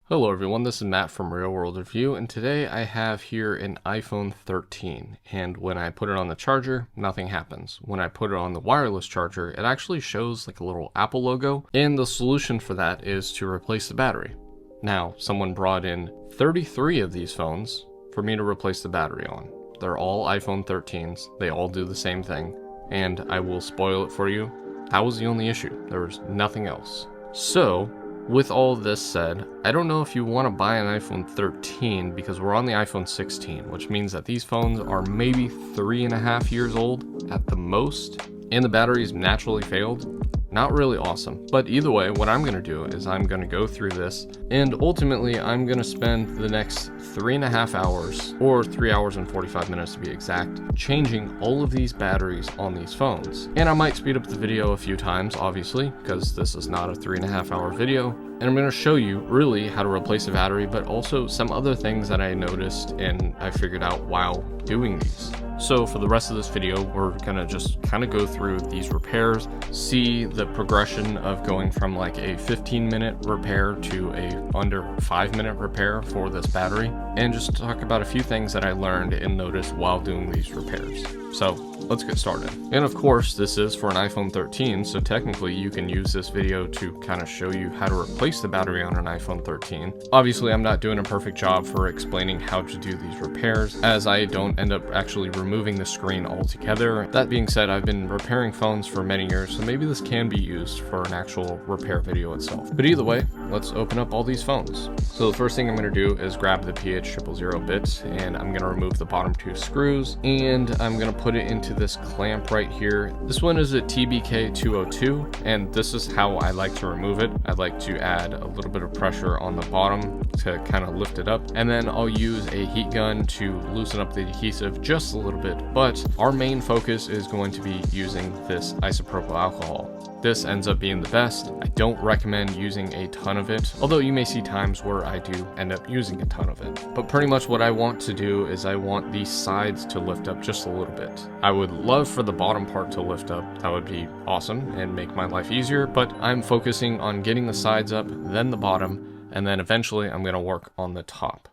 Hello everyone, this is Matt from Real World Review, and today I have here an iPhone 13, and when I put it on the charger, nothing happens. When I put it on the wireless charger, it actually shows like a little Apple logo, and the solution for that is to replace the battery. Now, someone brought in 33 of these phones for me to replace the battery on. They're all iPhone 13s, they all do the same thing, and I will spoil it for you. That was the only issue, there was nothing else. So, with all this said, I don't know if you want to buy an iPhone 13 because we're on the iPhone 16, which means that these phones are maybe 3.5 years old at the most, and the batteries naturally failed. Not really awesome. But either way, what I'm going to do is I'm going to go through this, and ultimately I'm going to spend the next 3.5 hours, or 3 hours and 45 minutes to be exact, changing all of these batteries on these phones. And I might speed up the video a few times, obviously, because this is not a 3.5 hour video. And I'm going to show you really how to replace a battery, but also some other things that I noticed and I figured out while doing these. So for the rest of this video, we're gonna just kind of go through these repairs, see the progression of going from like a 15-minute repair to a under 5-minute repair for this battery, and just talk about a few things that I learned and noticed while doing these repairs. So let's get started. And of course, this is for an iPhone 13, so technically you can use this video to kind of show you how to replace the battery on an iPhone 13. Obviously, I'm not doing a perfect job for explaining how to do these repairs, as I don't end up actually removing the screen altogether. That being said, I've been repairing phones for many years, so maybe this can be used for an actual repair video itself. But either way, let's open up all these phones. So the first thing I'm going to do is grab the PH000 bit, and I'm going to remove the bottom 2 screws, and I'm going to put it into this clamp right here. This one is a TBK202, and this is how I like to remove it. I like to add a little bit of pressure on the bottom to kind of lift it up, and then I'll use a heat gun to loosen up the adhesive just a little bit. But our main focus is going to be using this isopropyl alcohol. This ends up being the best. I don't recommend using a ton of it, although you may see times where I do end up using a ton of it. But pretty much what I want to do is I want these sides to lift up just a little bit. I would love for the bottom part to lift up. That would be awesome and make my life easier, but I'm focusing on getting the sides up, then the bottom, and then eventually I'm going to work on the top.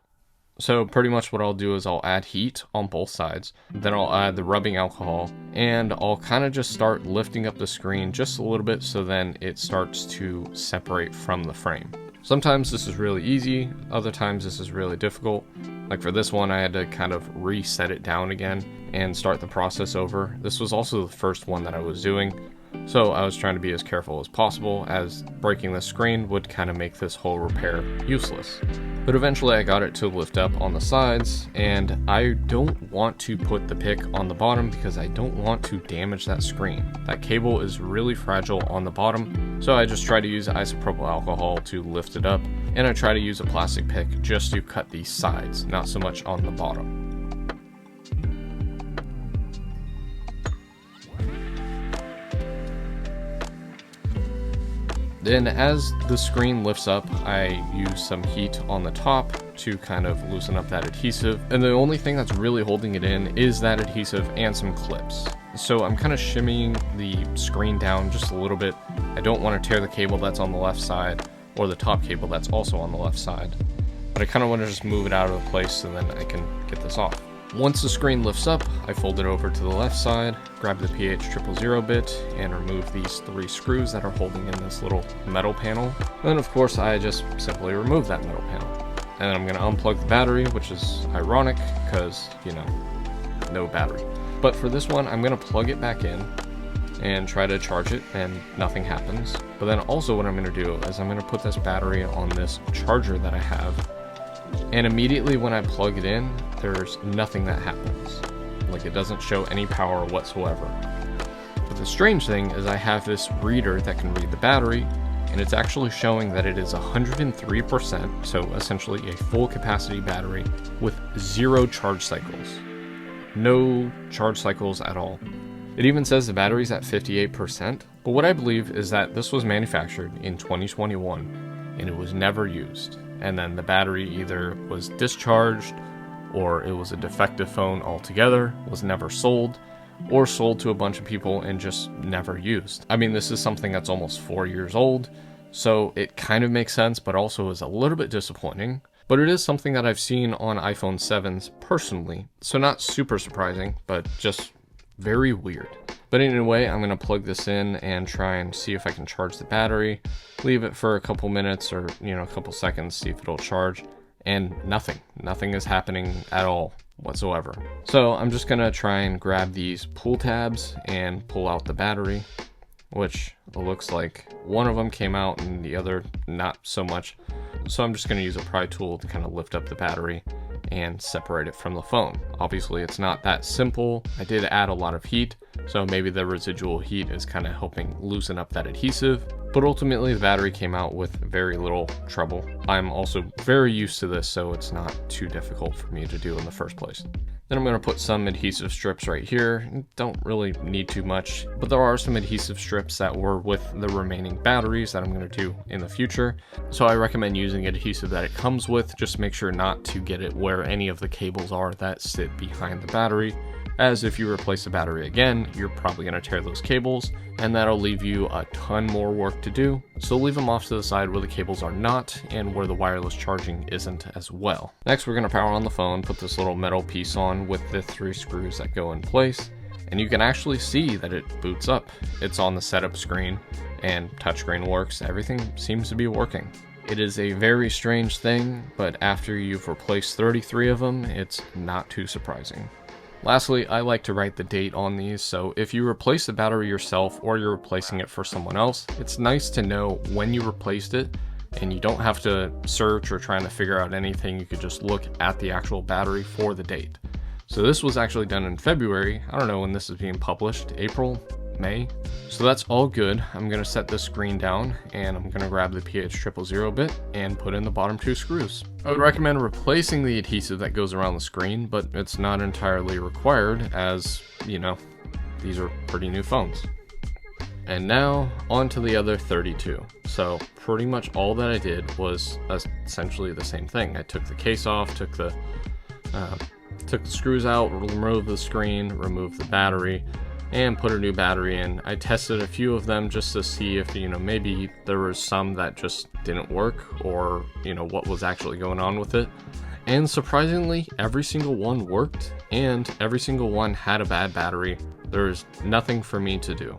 So pretty much what I'll do is I'll add heat on both sides, then I'll add the rubbing alcohol, and I'll kind of just start lifting up the screen just a little bit so then it starts to separate from the frame. Sometimes this is really easy, other times this is really difficult. Like for this one, I had to kind of reset it down again and start the process over. This was also the first one that I was doing, so I was trying to be as careful as possible, as breaking the screen would kind of make this whole repair useless. But eventually I got it to lift up on the sides, and I don't want to put the pick on the bottom because I don't want to damage that screen. That cable is really fragile on the bottom, so I just try to use isopropyl alcohol to lift it up, and I try to use a plastic pick just to cut these sides, not so much on the bottom. Then as the screen lifts up, I use some heat on the top to kind of loosen up that adhesive. And the only thing that's really holding it in is that adhesive and some clips. So I'm kind of shimmying the screen down just a little bit. I don't want to tear the cable that's on the left side or the top cable that's also on the left side. But I kind of want to just move it out of the place so then I can get this off. Once the screen lifts up, I fold it over to the left side, grab the PH000 bit, and remove these 3 screws that are holding in this little metal panel. And then of course I just simply remove that metal panel. And then I'm going to unplug the battery, which is ironic because, you know, no battery. But for this one, I'm going to plug it back in and try to charge it, and nothing happens. But then also what I'm going to do is I'm going to put this battery on this charger that I have, and immediately when I plug it in, there's nothing that happens. Like, it doesn't show any power whatsoever. But the strange thing is I have this reader that can read the battery, and it's actually showing that it is 103%, so essentially a full capacity battery with 0 charge cycles. No charge cycles at all. It even says the battery's at 58%, but what I believe is that this was manufactured in 2021 and it was never used. And then the battery either was discharged, or it was a defective phone altogether, was never sold, or sold to a bunch of people and just never used. I mean, this is something that's almost 4 years old, So it kind of makes sense, but also is a little bit disappointing. But it is something that I've seen on iPhone 7s personally. So not super surprising, but just very weird. But anyway, I'm going to plug this in and try and see if I can charge the battery. Leave it for a couple minutes or, a couple seconds, see if it'll charge. And nothing is happening at all whatsoever. So I'm just going to try and grab these pull tabs and pull out the battery, which looks like one of them came out and the other not so much. So I'm just going to use a pry tool to kind of lift up the battery and separate it from the phone. Obviously it's not that simple. I did add a lot of heat, so maybe the residual heat is kind of helping loosen up that adhesive, but ultimately the battery came out with very little trouble. I'm also very used to this, so it's not too difficult for me to do in the first place. Then I'm going to put some adhesive strips right here. Don't really need too much, but there are some adhesive strips that were with the remaining batteries that I'm going to do in the future. So I recommend using adhesive that it comes with. Just make sure not to get it where any of the cables are that sit behind the battery, as if you replace the battery again, you're probably going to tear those cables, and that'll leave you a ton more work to do. So leave them off to the side where the cables are not and where the wireless charging isn't as well. Next, we're going to power on the phone, put this little metal piece on with the 3 screws that go in place, and you can actually see that it boots up. It's on the setup screen and touchscreen works. Everything seems to be working. It is a very strange thing, but after you've replaced 33 of them, it's not too surprising. Lastly, I like to write the date on these, so if you replace the battery yourself or you're replacing it for someone else, it's nice to know when you replaced it, and you don't have to search or trying to figure out anything. You could just look at the actual battery for the date. So this was actually done in February. I don't know when this is being published, April, May. So that's all good. I'm going to set this screen down and I'm going to grab the PH000 bit and put in the bottom 2 screws. I would recommend replacing the adhesive that goes around the screen, but it's not entirely required, as these are pretty new phones. And now on to the other 32. So pretty much all that I did was essentially the same thing. I took the case off, took the screws out, removed the screen, removed the battery, and put a new battery in. I tested a few of them just to see if, maybe there was some that just didn't work, or, what was actually going on with it. And surprisingly, every single one worked, and every single one had a bad battery. There's nothing for me to do.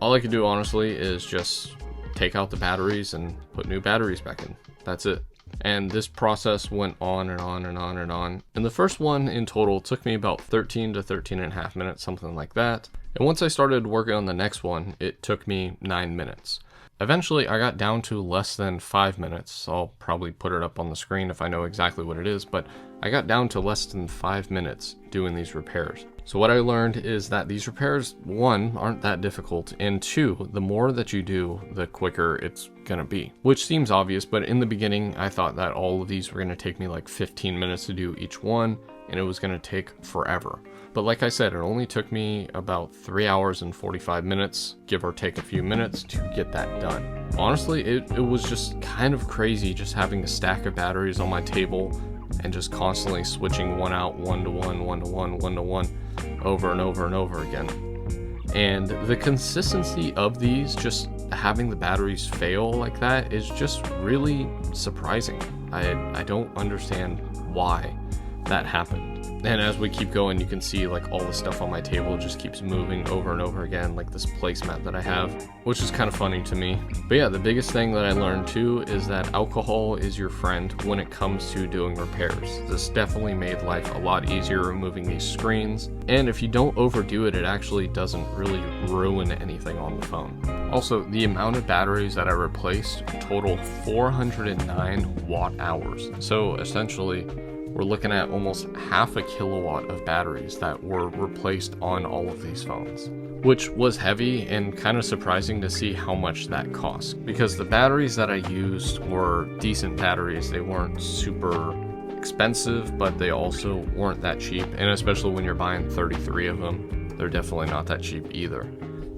All I could do, honestly, is just take out the batteries and put new batteries back in. That's it. And this process went on and on and on and on. And the first one in total took me about 13 to 13 and a half minutes, something like that. And once I started working on the next one, it took me 9 minutes. Eventually, I got down to less than 5 minutes. I'll probably put it up on the screen if I know exactly what it is, but I got down to less than 5 minutes doing these repairs. So what I learned is that these repairs, 1, aren't that difficult, and 2, the more that you do, the quicker it's gonna be. Which seems obvious, but in the beginning, I thought that all of these were gonna take me like 15 minutes to do each one, and it was gonna take forever. But like I said, it only took me about 3 hours and 45 minutes, give or take a few minutes, to get that done. Honestly, it was just kind of crazy just having a stack of batteries on my table and just constantly switching one out, 1 to 1, 1 to 1, 1 to 1, over and over and over again. And the consistency of these, just having the batteries fail like that, is just really surprising. I don't understand why that happened. And as we keep going, you can see like all the stuff on my table just keeps moving over and over again, like this placemat that I have, which is kind of funny to me. But yeah, the biggest thing that I learned too is that alcohol is your friend when it comes to doing repairs. This definitely made life a lot easier removing these screens. And if you don't overdo it, it actually doesn't really ruin anything on the phone. Also, the amount of batteries that I replaced totaled 409 watt hours. So essentially, we're looking at almost half a kilowatt of batteries that were replaced on all of these phones, which was heavy and kind of surprising to see how much that cost, because the batteries that I used were decent batteries. They weren't super expensive, but they also weren't that cheap, and especially when you're buying 33 of them, they're definitely not that cheap either.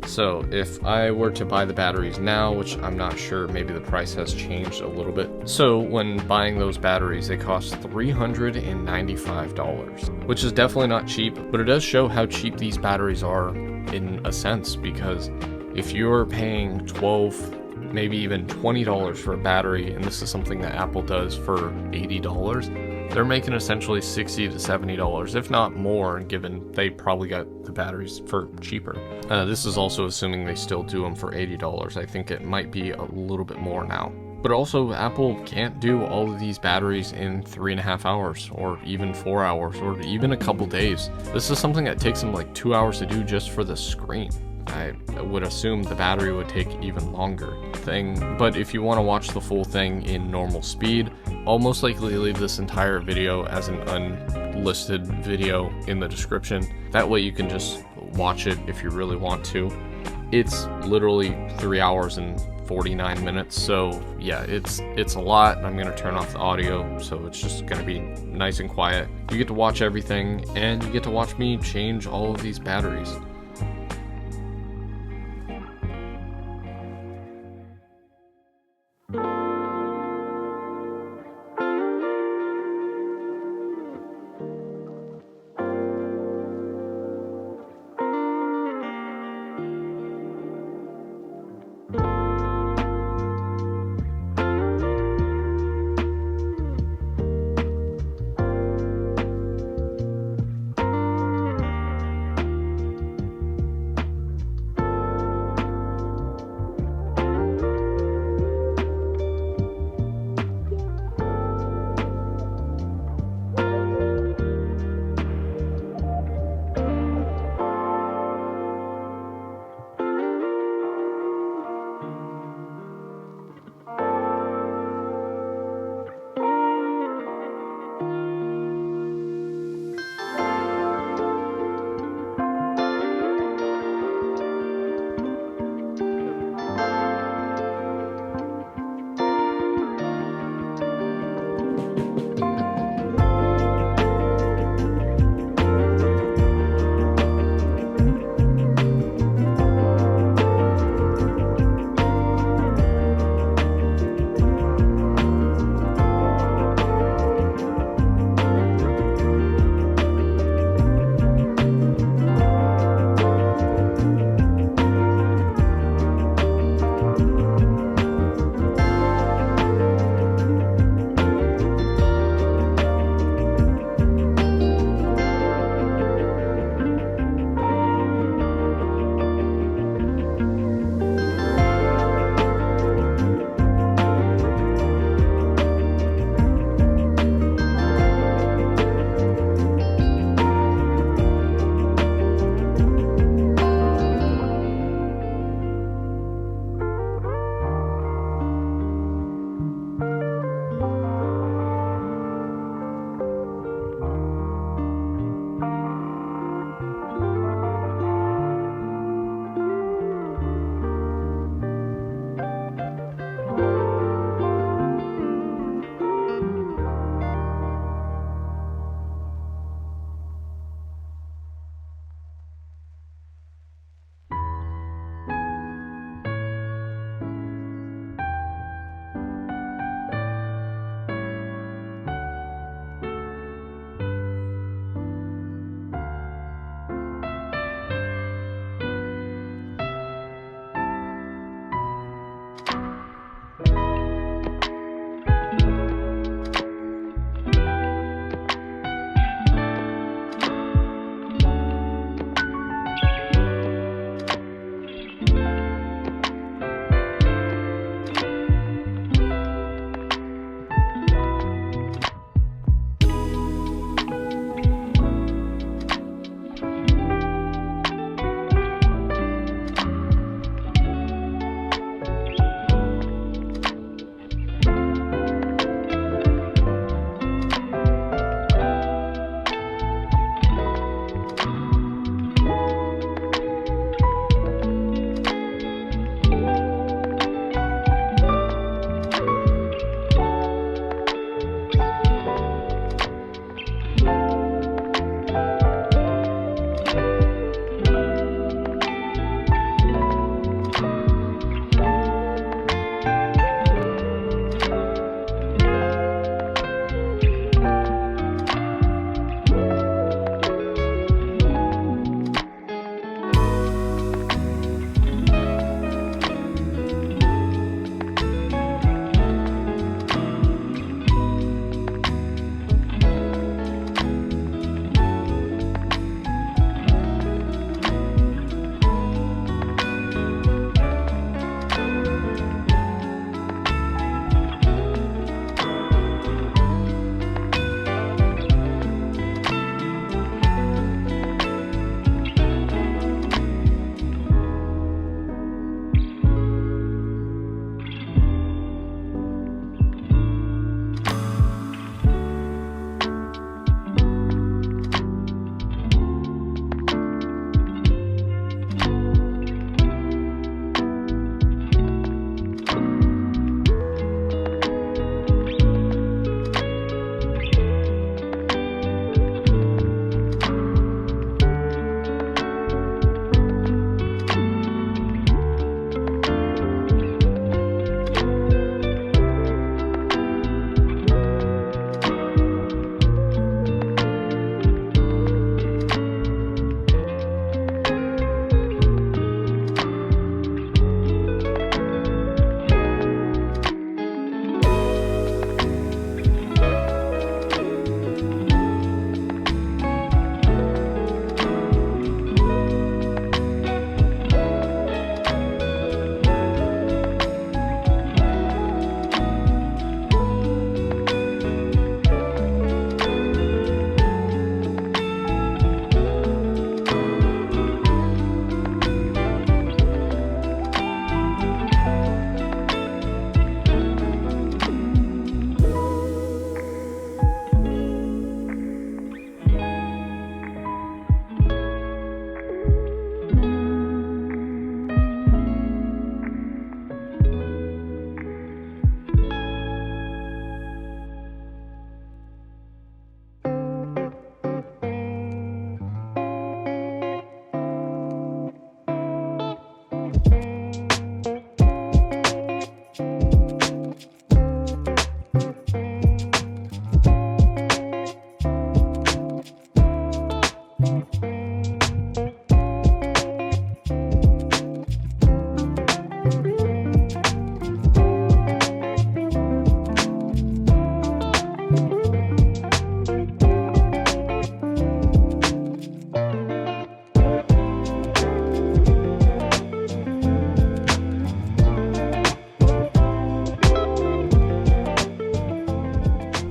So if I were to buy the batteries now, which I'm not sure, maybe the price has changed a little bit. So when buying those batteries, they cost $395, which is definitely not cheap, but it does show how cheap these batteries are in a sense, because if you're paying $12 maybe even $20 for a battery, and this is something that Apple does for $80, they're making essentially $60 to $70, if not more, given they probably got the batteries for cheaper. This is also assuming they still do them for $80. I think it might be a little bit more now. But also, Apple can't do all of these batteries in 3.5 hours, or even 4 hours, or even a couple days. This is something that takes them like 2 hours to do just for the screen. I would assume the battery would take even longer thing, but if you want to watch the full thing in normal speed, I'll most likely leave this entire video as an unlisted video in the description. That way you can just watch it if you really want to. It's literally 3 hours and 49 minutes, so yeah, it's a lot. I'm gonna turn off the audio, so it's just gonna be nice and quiet. You get to watch everything, and you get to watch me change all of these batteries.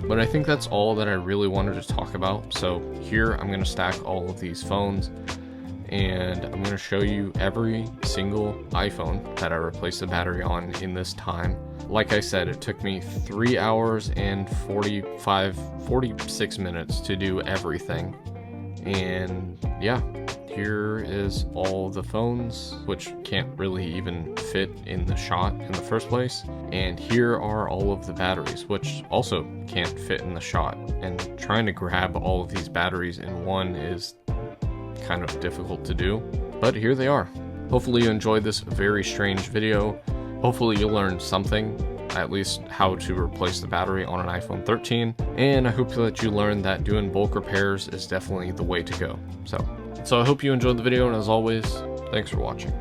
But I think that's all that I really wanted to talk about. So here I'm going to stack all of these phones, and I'm going to show you every single iPhone that I replaced the battery on in this time. Like I said, it took me 3 hours and 46 minutes to do everything. And yeah, here is all the phones, which can't really even fit in the shot in the first place. And here are all of the batteries, which also can't fit in the shot. And trying to grab all of these batteries in one is kind of difficult to do, but here they are. Hopefully you enjoyed this very strange video. Hopefully you learned something, at least how to replace the battery on an iPhone 13, and I hope that you learned that doing bulk repairs is definitely the way to go. So I hope you enjoyed the video, and as always, thanks for watching.